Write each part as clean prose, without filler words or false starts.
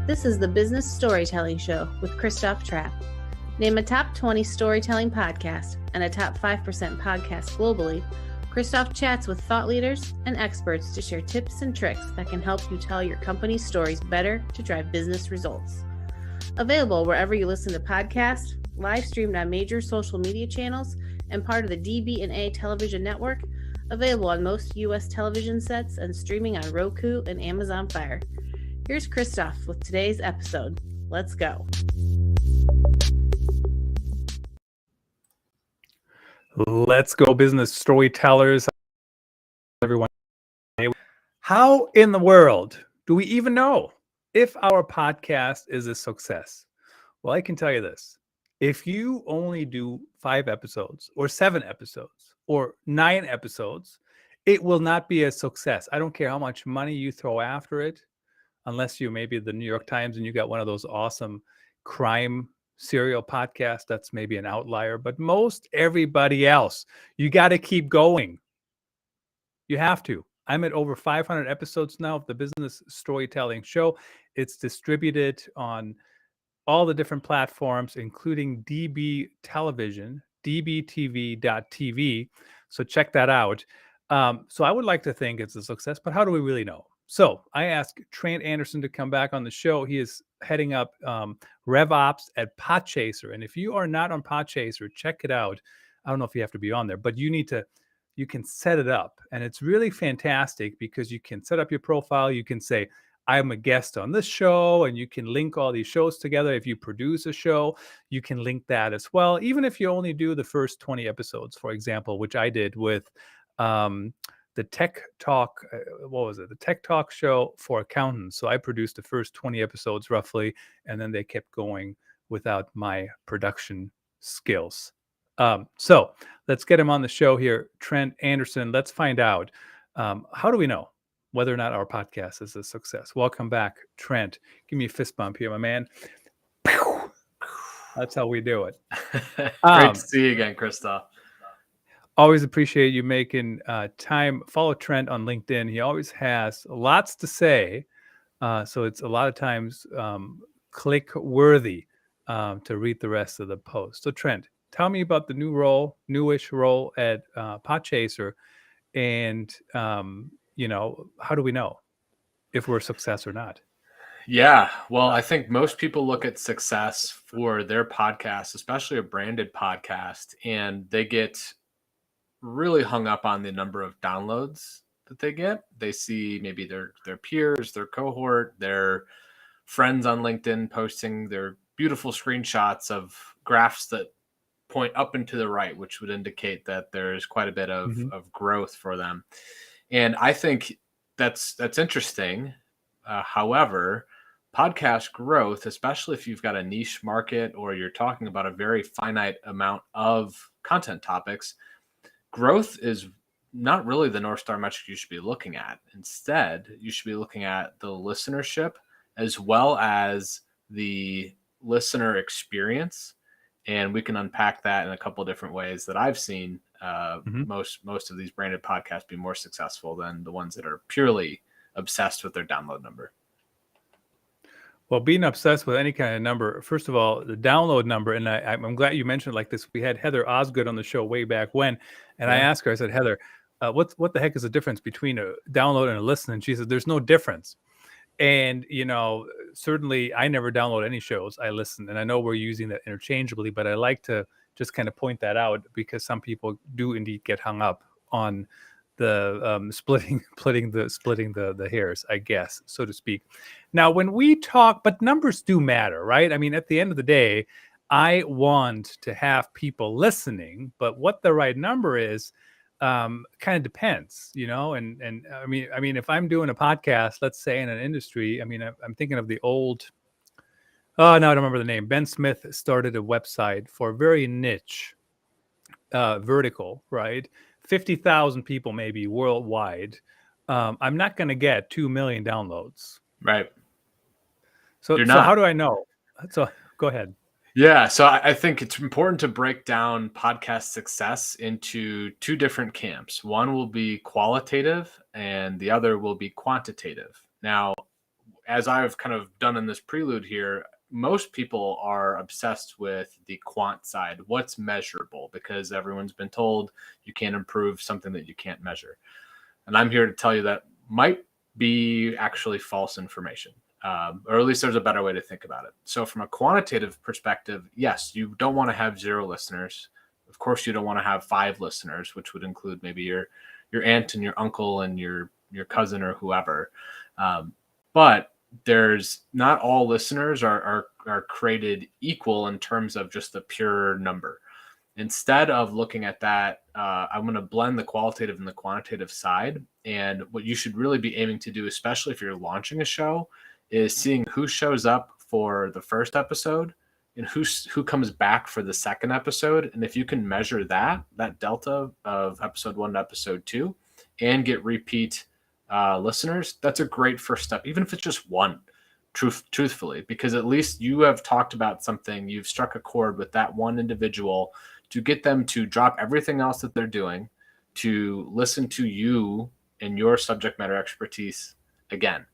This is the Business Storytelling Show with Christoph Trapp. Name a top 20 storytelling podcast and a top 5% podcast globally. Christoph chats with thought leaders and experts to share tips and tricks that can help you tell your company's stories better to drive business results. Available wherever you listen to podcasts, live streamed on major social media channels, and part of the DB&A television network. Available on most U.S. television sets and streaming on Roku and Amazon Fire. Here's Christoph with today's episode. Let's go. Let's go, business storytellers. Everyone, how in the world do we even know if our podcast is a success? Well, I can tell you this. If you only do 5 episodes or 7 episodes or 9 episodes, it will not be a success. I don't care how much money you throw after it, unless you maybe the New York Times and you got one of those awesome crime serial podcasts. That's maybe an outlier, but most everybody else, you got to keep going. You have to. I'm at over 500 episodes now of the Business Storytelling Show. It's distributed on all the different platforms, including DB Television, dbtv.tv. So check that out. So I would like to think it's a success, but how do we really know? So I asked Trent Anderson to come back on the show. He is heading up RevOps at Podchaser. And if you are not on Podchaser, check it out. I don't know if you have to be on there, but you can set it up. And it's really fantastic because you can set up your profile. You can say, I'm a guest on this show, and you can link all these shows together. If you produce a show, you can link that as well. Even if you only do the first 20 episodes, for example, which I did with the Tech Talk, the Tech Talk show for accountants. So I produced the first 20 episodes roughly, and then they kept going without my production skills. So let's get him on the show here. Trent Anderson, let's find out, how do we know whether or not our podcast is a success? Welcome back, Trent. Give me a fist bump here, my man. That's how we do it. Great to see you again, Christoph. Always appreciate you making time. Follow Trent on LinkedIn. He always has lots to say. So it's a lot of times click worthy to read the rest of the post. So Trent, tell me about the newish role at Podchaser, and how do we know if we're a success or not? Yeah, well, I think most people look at success for their podcast, especially a branded podcast, and they get really hung up on the number of downloads that they get. They see maybe their peers, their cohort, their friends on LinkedIn posting their beautiful screenshots of graphs that point up and to the right, which would indicate that there's quite a bit of growth for them. And I think that's interesting. However, podcast growth, especially if you've got a niche market or you're talking about a very finite amount of content topics, growth is not really the North Star metric you should be looking at. Instead, you should be looking at the listenership as well as the listener experience. And we can unpack that in a couple of different ways that I've seen most of these branded podcasts be more successful than the ones that are purely obsessed with their download number. Well, being obsessed with any kind of number, first of all, the download number, and I'm glad you mentioned like this. We had Heather Osgood on the show way back when, and I asked her, I said, Heather, what the heck is the difference between a download and a listen? And she said, there's no difference. And, certainly I never download any shows. I listen, and I know we're using that interchangeably, but I like to just kind of point that out because some people do indeed get hung up on the splitting the hairs, I guess, so to speak. Now, when we talk, but numbers do matter, right? I mean, at the end of the day, I want to have people listening, but what the right number is kind of depends, and I mean, if I'm doing a podcast, let's say in an industry, I mean, I'm thinking of the old, no, I don't remember the name. Ben Smith started a website for a very niche vertical, right? 50,000 people maybe worldwide. I'm not going to get 2 million downloads. Right. So how do I know? So go ahead. Yeah. So I think it's important to break down podcast success into 2 different camps. One will be qualitative and the other will be quantitative. Now, as I've kind of done in this prelude here, most people are obsessed with the quant side, what's measurable, because everyone's been told you can't improve something that you can't measure. And I'm here to tell you that might be actually false information, or at least there's a better way to think about it. So from a quantitative perspective, yes, you don't want to have 0 listeners. Of course, you don't want to have 5 listeners, which would include maybe your aunt and your uncle and your cousin or whoever. But there's not all listeners are created equal in terms of just the pure number. Instead of looking at that, I'm going to blend the qualitative and the quantitative side. And what you should really be aiming to do, especially if you're launching a show, is seeing who shows up for the first episode and who comes back for the second episode. And if you can measure that delta of episode 1 to episode 2 and get repeat listeners, that's a great first step, even if it's just one, truthfully, because at least you have talked about something, you've struck a chord with that one individual to get them to drop everything else that they're doing to listen to you and your subject matter expertise again.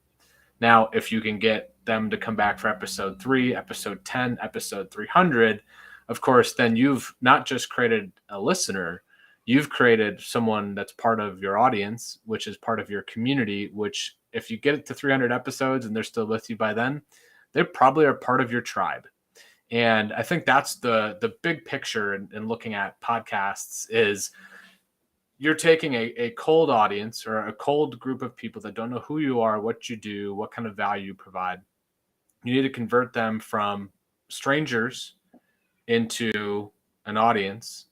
Now, if you can get them to come back for episode 3, episode 10, episode 300, of course, then you've not just created a listener, you've created someone that's part of your audience, which is part of your community, which if you get it to 300 episodes and they're still with you by then, they probably are part of your tribe. And I think that's the big picture in looking at podcasts is you're taking a cold audience or a cold group of people that don't know who you are, what you do, what kind of value you provide. You need to convert them from strangers into an audience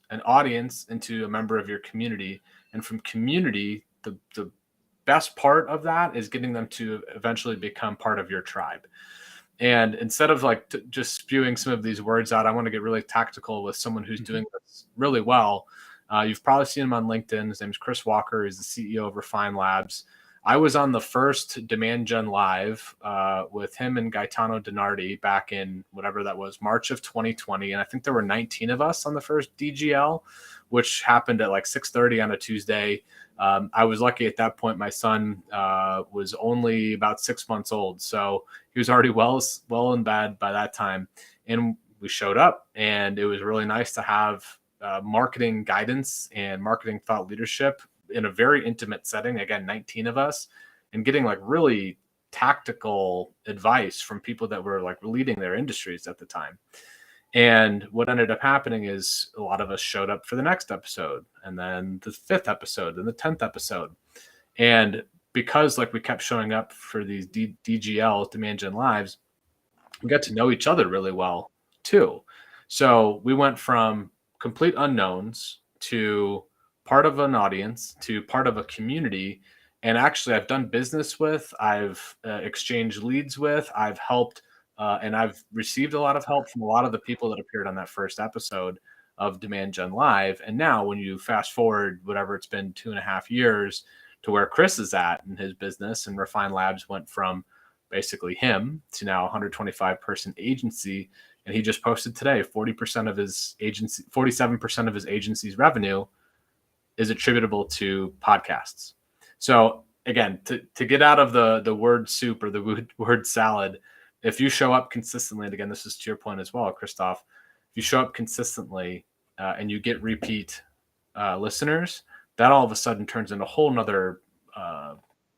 into a member of your community. And from community, the best part of that is getting them to eventually become part of your tribe. And instead of like just spewing some of these words out, I want to get really tactical with someone who's doing this really well. You've probably seen him on LinkedIn. His name's Chris Walker. He's the CEO of Refine Labs. I was on the first Demand Gen Live with him and Gaetano Donardi back in whatever that was, March of 2020. And I think there were 19 of us on the first DGL, which happened at like 6:30 on a Tuesday. I was lucky at that point. My son was only about 6 months old. So he was already well in bed by that time. And we showed up, and it was really nice to have marketing guidance and marketing thought leadership in a very intimate setting. Again, 19 of us, and getting like really tactical advice from people that were like leading their industries at the time. And what ended up happening is a lot of us showed up for the next episode, and then the 5th episode, and the 10th episode. And because like we kept showing up for these DGLs, Demand Gen Lives, we got to know each other really well too. So we went from complete unknowns to part of an audience to part of a community. And actually I've done business with, I've exchanged leads with, I've helped, and I've received a lot of help from a lot of the people that appeared on that first episode of Demand Gen Live. And now when you fast forward, whatever it's been 2.5 years to where Chris is at in his business, and Refine Labs went from basically him to now 125 person agency. And he just posted today, 40% of his agency, 47% of his agency's revenue is attributable to podcasts. So again, to get out of the word soup or the word salad, if you show up consistently, and again, this is to your point as well, Christoph, if you show up consistently and you get repeat listeners, that all of a sudden turns into a whole nother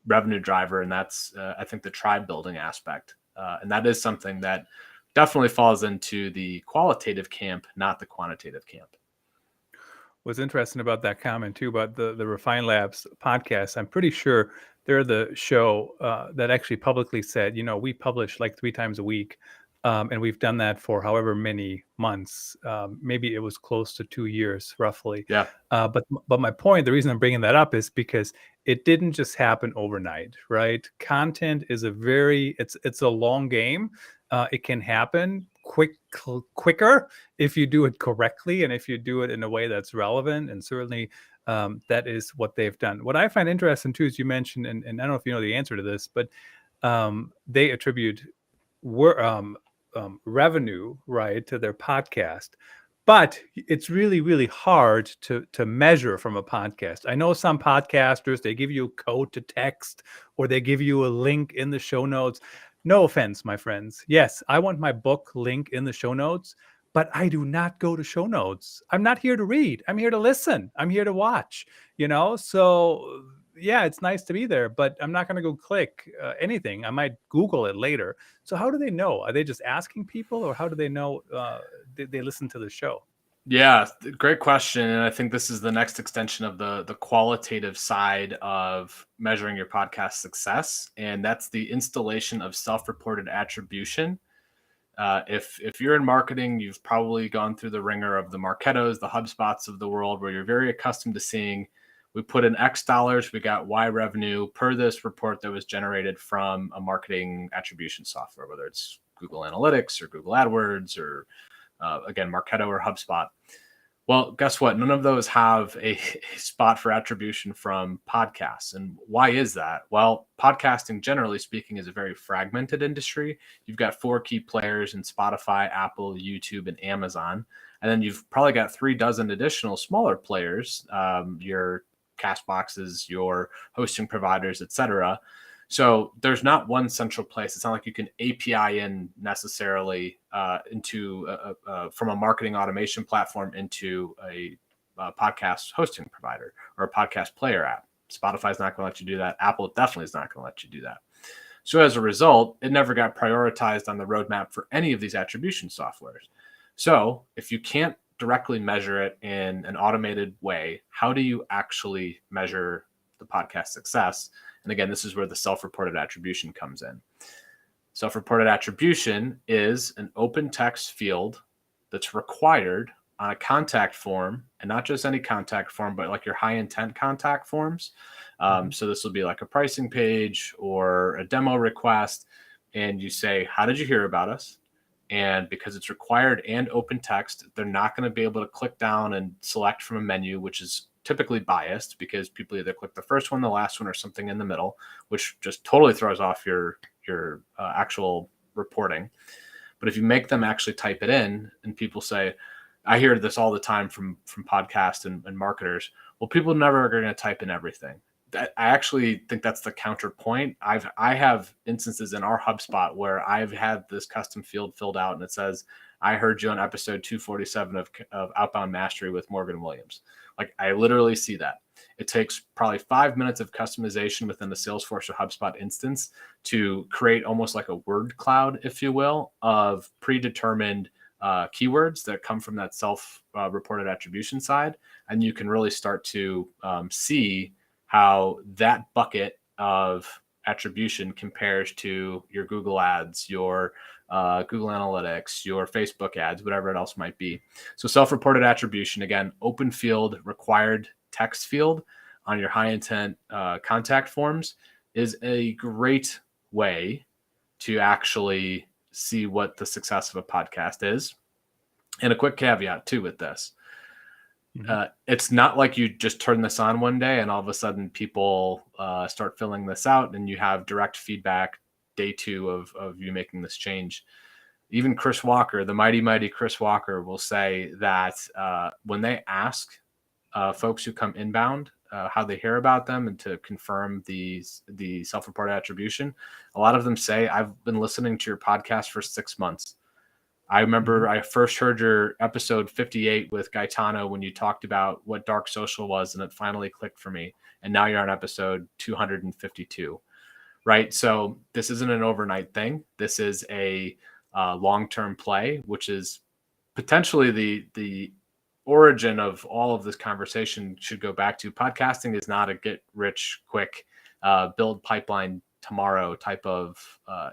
revenue driver. And that's, I think, the tribe building aspect. And that is something that definitely falls into the qualitative camp, not the quantitative camp. What's interesting about that comment too about the Refine Labs podcast, I'm pretty sure they're the show that actually publicly said, we publish like 3 times a week, and we've done that for however many months. Maybe it was close to 2 years, roughly. Yeah. But my point, the reason I'm bringing that up is because it didn't just happen overnight, right? Content is it's a long game. It can happen quicker if you do it correctly and if you do it in a way that's relevant. And certainly that is what they've done. What I find interesting too is you mentioned, and I don't know if you know the answer to this, but they attribute revenue, right, to their podcast. But it's really, really hard to measure from a podcast. I know some podcasters, they give you a code to text or they give you a link in the show notes. No offense, my friends. Yes, I want my book link in the show notes, but I do not go to show notes. I'm not here to read. I'm here to listen. I'm here to watch, So yeah, it's nice to be there, but I'm not going to go click anything. I might Google it later. So how do they know? Are they just asking people, or how do they know they listen to the show? Yeah, great question. And I think this is the next extension of the qualitative side of measuring your podcast success. And that's the installation of self-reported attribution. If you're in marketing, you've probably gone through the ringer of the Marketos, the HubSpots of the world, where you're very accustomed to seeing, we put in X dollars, we got Y revenue per this report that was generated from a marketing attribution software, whether it's Google Analytics or Google AdWords or again, Marketo or HubSpot. Well, guess what? None of those have a spot for attribution from podcasts. And why is that? Well, podcasting, generally speaking, is a very fragmented industry. You've got 4 key players in Spotify, Apple, YouTube, and Amazon. And then you've probably got 3 dozen additional smaller players, your cast boxes, your hosting providers, etc. So there's not one central place. It's not like you can API in necessarily into from a marketing automation platform into a podcast hosting provider or a podcast player app. Spotify's not going to let you do that. Apple definitely is not going to let you do that. So as a result, it never got prioritized on the roadmap for any of these attribution softwares. So if you can't directly measure it in an automated way, how do you actually measure the podcast success? And again, this is where the self-reported attribution comes in. Self-reported attribution is an open text field that's required on a contact form, and not just any contact form, but like your high intent contact forms. So this will be like a pricing page or a demo request. And you say, how did you hear about us? And because it's required and open text, they're not going to be able to click down and select from a menu, which is typically biased because people either click the first one, the last one, or something in the middle, which just totally throws off your actual reporting. But if you make them actually type it in, and people say, I hear this all the time from podcasts and marketers, well, people never are going to type in everything. I actually think that's the counterpoint. I have instances in our HubSpot where I've had this custom field filled out and it says, I heard you on episode 247 of Outbound Mastery with Morgan Williams. Like, I literally see that. It takes probably 5 minutes of customization within the Salesforce or HubSpot instance to create almost like a word cloud, if you will, of predetermined keywords that come from that self-reported attribution side. And you can really start to see how that bucket of attribution compares to your Google ads, your Google Analytics, your Facebook ads, whatever it else might be. So self-reported attribution, again, open field, required text field on your high intent contact forms is a great way to actually see what the success of a podcast is. And a quick caveat too with this. It's not like you just turn this on one day and all of a sudden people start filling this out and you have direct feedback day 2 of you making this change. Even Chris Walker, the mighty Chris Walker, will say that when they ask folks who come inbound how they hear about them and to confirm the self-reported attribution, a lot of them say, I've been listening to your podcast for 6 months. I remember I first heard your episode 58 with Gaetano when you talked about what dark social was, and it finally clicked for me. And now you're on episode 252, right? So this isn't an overnight thing. This is a long-term play, which is potentially the origin of all of this conversation should go back to. Podcasting is not a get rich quick, build pipeline tomorrow type of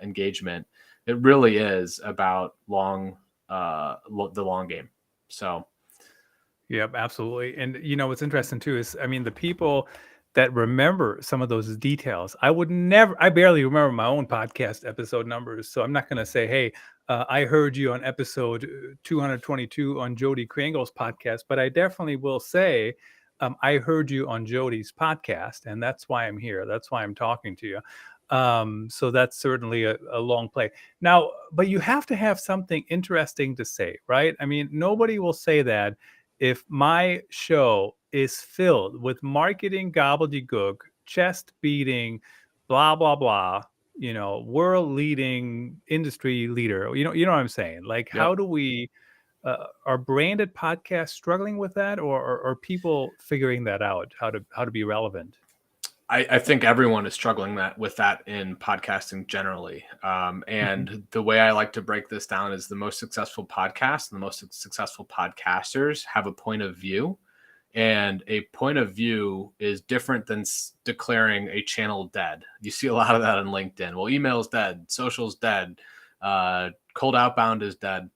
engagement. It really is about the long game. So. Yep, absolutely. And what's interesting too is, I mean, the people that remember some of those details, I barely remember my own podcast episode numbers. So I'm not going to say, hey, I heard you on episode 222 on Jody Krangle's podcast, but I definitely will say, I heard you on Jody's podcast, and that's why I'm here. That's why I'm talking to you. So that's certainly a long play. Now, but you have to have something interesting to say, right? I mean, nobody will say that if my show is filled with marketing gobbledygook, chest beating, blah, blah, blah, world leading industry leader. You know what I'm saying? Like, Yep. how do we, are branded podcasts struggling with that, or are people figuring that out, how to be relevant? I think everyone is struggling with that in podcasting generally. And the way I like to break this down is the most successful podcasts and the most successful podcasters have a point of view. And a point of view is different than declaring a channel dead. You see a lot of that on LinkedIn. Well, email is dead, social's dead, cold outbound is dead.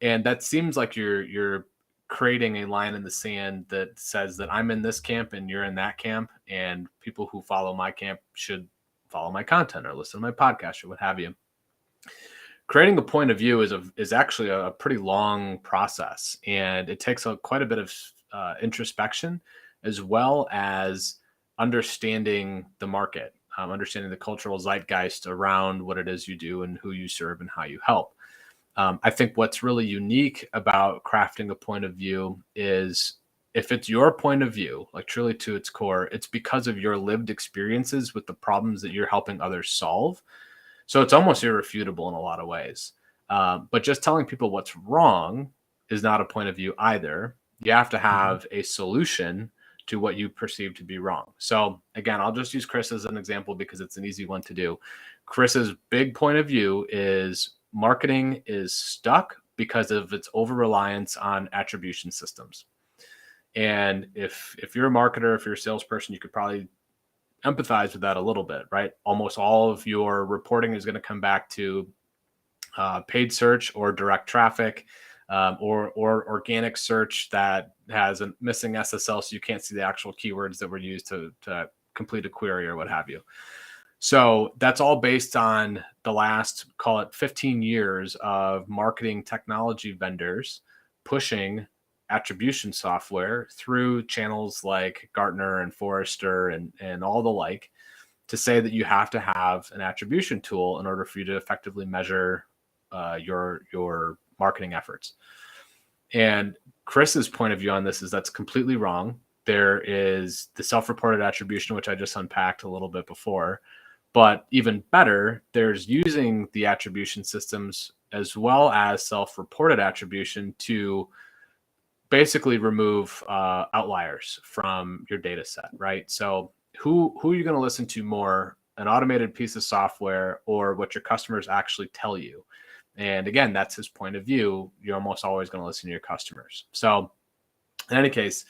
And that seems like you're creating a line in the sand that says that I'm in this camp and you're in that camp, and people who follow my camp should follow my content or listen to my podcast or what have you. Creating a point of view is actually a pretty long process, and it takes quite a bit of introspection, as well as understanding the market, understanding the cultural zeitgeist around what it is you do and who you serve and how you help. I think what's really unique about crafting a point of view is if it's your point of view, like truly to its core, it's because of your lived experiences with the problems that you're helping others solve. So it's almost irrefutable in a lot of ways. But just telling people what's wrong is not a point of view either. You have to have a solution to what you perceive to be wrong. So again, I'll just use Chris as an example because it's an easy one to do. Chris's big point of view is marketing is stuck because of its over-reliance on attribution systems. And if you're a marketer, if you're a salesperson, you could probably empathize with that a little bit, right? Almost all of your reporting is going to come back to paid search or direct traffic, or organic search that has a missing SSL, so you can't see the actual keywords that were used to complete a query or what have you. So that's all based on the last, call it 15 years of marketing technology vendors pushing attribution software through channels like Gartner and Forrester and all the like, to say that you have to have an attribution tool in order for you to effectively measure your marketing efforts. And Chris's point of view on this is that's completely wrong. There is the self-reported attribution, which I just unpacked a little bit before. But even better, there's using the attribution systems as well as self-reported attribution to basically remove outliers from your data set, right? So who are you going to listen to more, an automated piece of software or what your customers actually tell you? And again, that's his point of view. You're almost always going to listen to your customers. So in any case,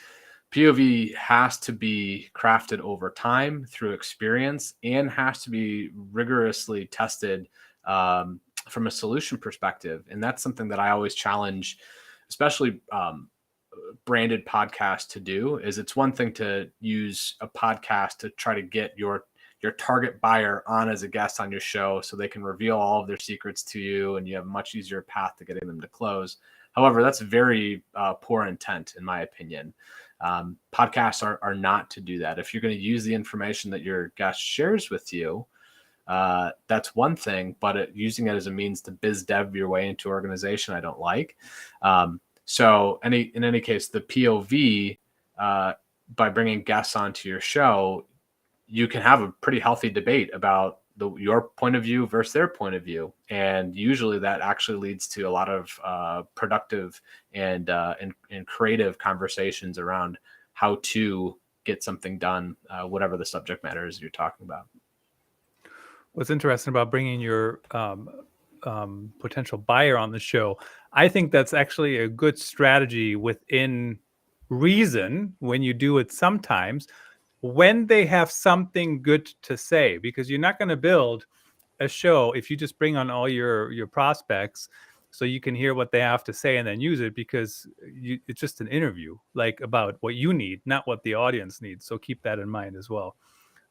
POV has to be crafted over time through experience and has to be rigorously tested from a solution perspective. And that's something that I always challenge, especially branded podcasts to do. Is it's one thing to use a podcast to try to get your target buyer on as a guest on your show so they can reveal all of their secrets to you and you have a much easier path to getting them to close. However, that's very poor intent, in my opinion. Podcasts are not to do that. If you're going to use the information that your guest shares with you, that's one thing, but using it as a means to biz dev your way into organization, I don't like. So in any case, the POV, by bringing guests onto your show, you can have a pretty healthy debate about your point of view versus their point of view. And usually that actually leads to a lot of productive and creative conversations around how to get something done, whatever the subject matter is you're talking about. What's interesting about bringing your potential buyer on the show, I think that's actually a good strategy within reason when you do it sometimes, when they have something good to say, because you're not going to build a show if you just bring on all your prospects so you can hear what they have to say and then use it, because it's just an interview, like, about what you need, not what the audience needs. So keep that in mind as well.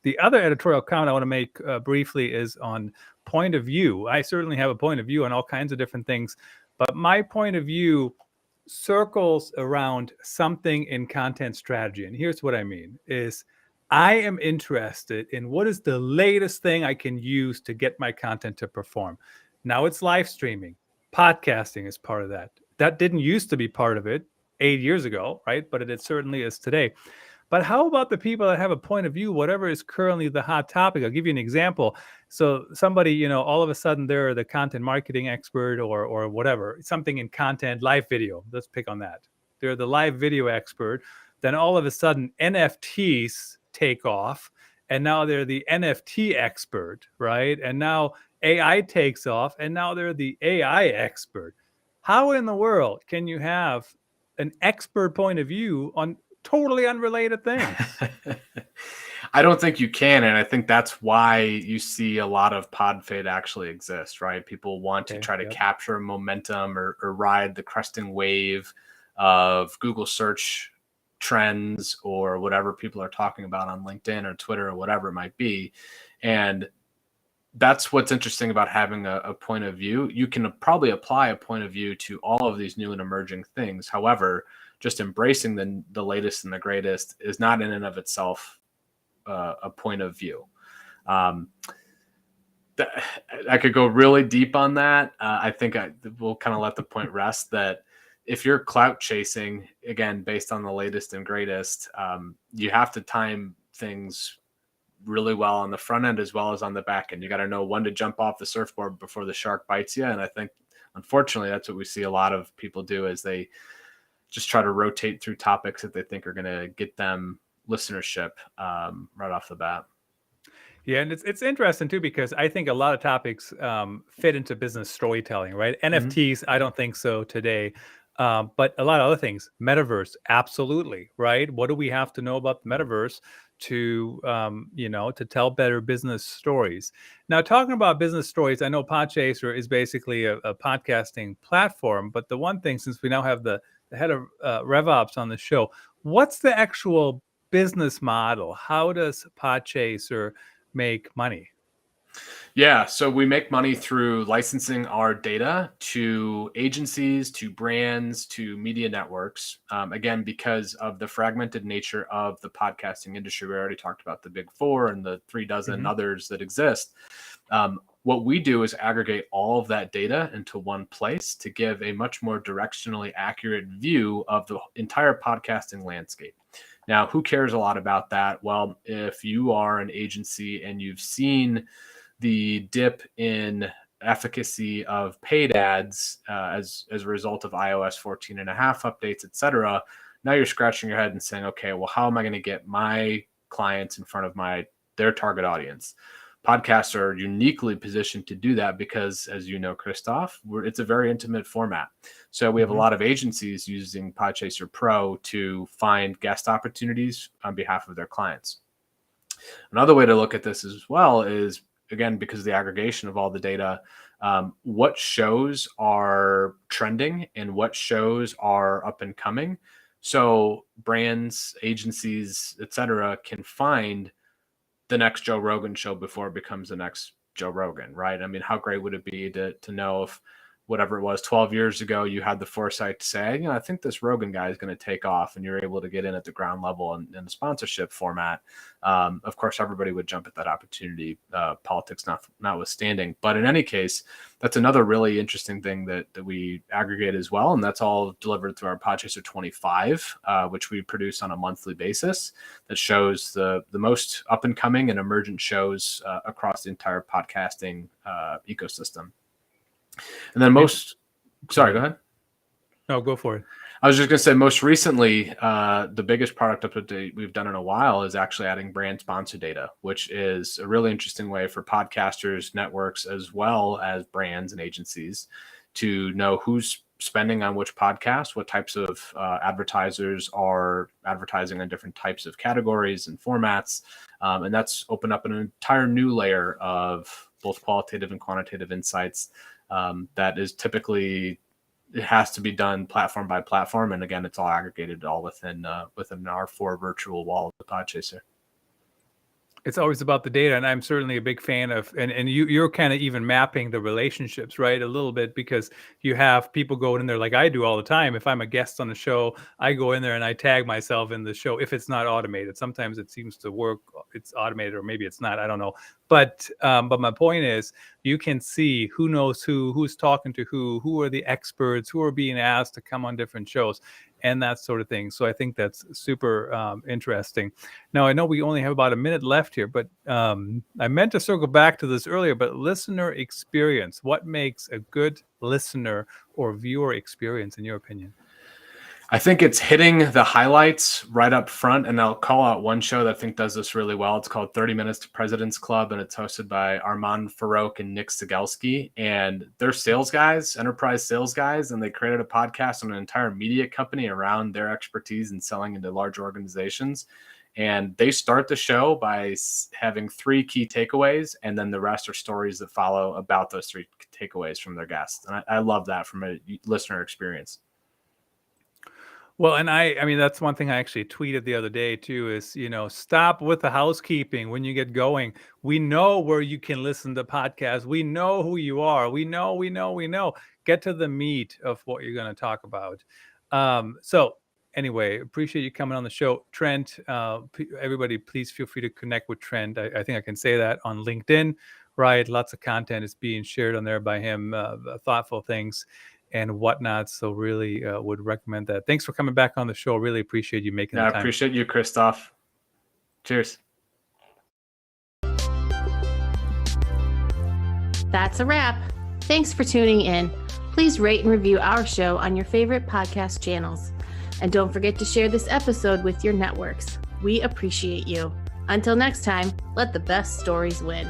The other editorial comment I want to make briefly is on point of view. I certainly have a point of view on all kinds of different things, but my point of view circles around something in content strategy. And here's what I mean is, I am interested in what is the latest thing I can use to get my content to perform. Now it's live streaming. Podcasting is part of that. That didn't used to be part of it 8 years ago, right? But it certainly is today. But how about the people that have a point of view, whatever is currently the hot topic? I'll give you an example. So somebody, you know, all of a sudden they're the content marketing expert or whatever, something in content, live video. Let's pick on that. They're the live video expert. Then all of a sudden NFTs take off, and now they're the NFT expert, right? And now AI takes off, and now they're the AI expert. How in the world can you have an expert point of view on totally unrelated things? I don't think you can, and I think that's why you see a lot of pod fade actually exist, right? People want to try to capture momentum or ride the cresting wave of Google search trends or whatever people are talking about on LinkedIn or Twitter or whatever it might be. And that's what's interesting about having a point of view. You can probably apply a point of view to all of these new and emerging things. However, just embracing the latest and the greatest is not in and of itself a point of view. I could go really deep on that. I think we'll kind of let the point rest that if you're clout chasing, again, based on the latest and greatest, you have to time things really well on the front end as well as on the back end. You got to know when to jump off the surfboard before the shark bites you. And I think, unfortunately, that's what we see a lot of people do, is they just try to rotate through topics that they think are going to get them listenership right off the bat. Yeah, and it's interesting too, because I think a lot of topics fit into business storytelling, right? NFTs, I don't think so today. But a lot of other things, metaverse, absolutely, right? What do we have to know about the metaverse to, to tell better business stories? Now, talking about business stories, I know Podchaser is basically a podcasting platform, but the one thing, since we now have the head of RevOps on the show, what's the actual business model? How does Podchaser make money? Yeah, so we make money through licensing our data to agencies, to brands, to media networks. Again, because of the fragmented nature of the podcasting industry, we already talked about the big four and the 36 others that exist. What we do is aggregate all of that data into one place to give a much more directionally accurate view of the entire podcasting landscape. Now, who cares a lot about that? Well, if you are an agency and you've seen the dip in efficacy of paid ads as a result of iOS 14.5 updates, et cetera, now you're scratching your head and saying, okay, well, how am I going to get my clients in front of their target audience? Podcasts are uniquely positioned to do that because, as you know, Christoph, it's a very intimate format. So we have a lot of agencies using Podchaser Pro to find guest opportunities on behalf of their clients. Another way to look at this as well is, again, because of the aggregation of all the data, what shows are trending and what shows are up and coming. So brands, agencies, et cetera, can find the next Joe Rogan show before it becomes the next Joe Rogan, right? I mean, how great would it be to know if whatever it was 12 years ago, you had the foresight to say, I think this Rogan guy is going to take off, and you're able to get in at the ground level in the sponsorship format. Of course, everybody would jump at that opportunity, politics notwithstanding. But in any case, that's another really interesting thing that we aggregate as well. And that's all delivered through our Podchaser 25, which we produce on a monthly basis, that shows the most up and coming and emergent shows across the entire podcasting ecosystem. And then sorry, go ahead. No, go for it. I was just going to say, most recently, the biggest product update we've done in a while is actually adding brand sponsor data, which is a really interesting way for podcasters, networks, as well as brands and agencies to know who's spending on which podcast, what types of advertisers are advertising on different types of categories and formats. And that's opened up an entire new layer of both qualitative and quantitative insights. That is typically, it has to be done platform by platform. And again, it's all aggregated all within our 4 virtual wall of the Podchaser. It's always about the data, and I'm certainly a big fan of, and you're kind of even mapping the relationships, right, a little bit, because you have people going in there like I do all the time. If I'm a guest on a show, I go in there and I tag myself in the show if it's not automated. Sometimes it seems to work, it's automated, or maybe it's not, I don't know. But my point is, you can see who knows who's talking to who are the experts, who are being asked to come on different shows, and that sort of thing. So I think that's super interesting. Now, I know we only have about a minute left here, but I meant to circle back to this earlier, but listener experience. What makes a good listener or viewer experience, in your opinion? I think it's hitting the highlights right up front. And I'll call out one show that I think does this really well. It's called 30 Minutes to President's Club, and it's hosted by Armand Farouk and Nick Sigelski. And they're sales guys, enterprise sales guys, and they created a podcast on an entire media company around their expertise in selling into large organizations. And they start the show by having 3 key takeaways, and then the rest are stories that follow about those 3 takeaways from their guests. And I love that from a listener experience. Well, and I mean, that's one thing I actually tweeted the other day too, is, stop with the housekeeping when you get going. We know where you can listen to podcasts. We know who you are. We know. Get to the meat of what you're going to talk about. So anyway, appreciate you coming on the show. Trent, everybody, please feel free to connect with Trent. I think I can say that on LinkedIn, right? Lots of content is being shared on there by him, thoughtful things and whatnot. So really would recommend that. Thanks for coming back on the show. Really appreciate you making the time. I appreciate you, Christoph. Cheers. That's a wrap. Thanks for tuning in. Please rate and review our show on your favorite podcast channels. And don't forget to share this episode with your networks. We appreciate you. Until next time, let the best stories win.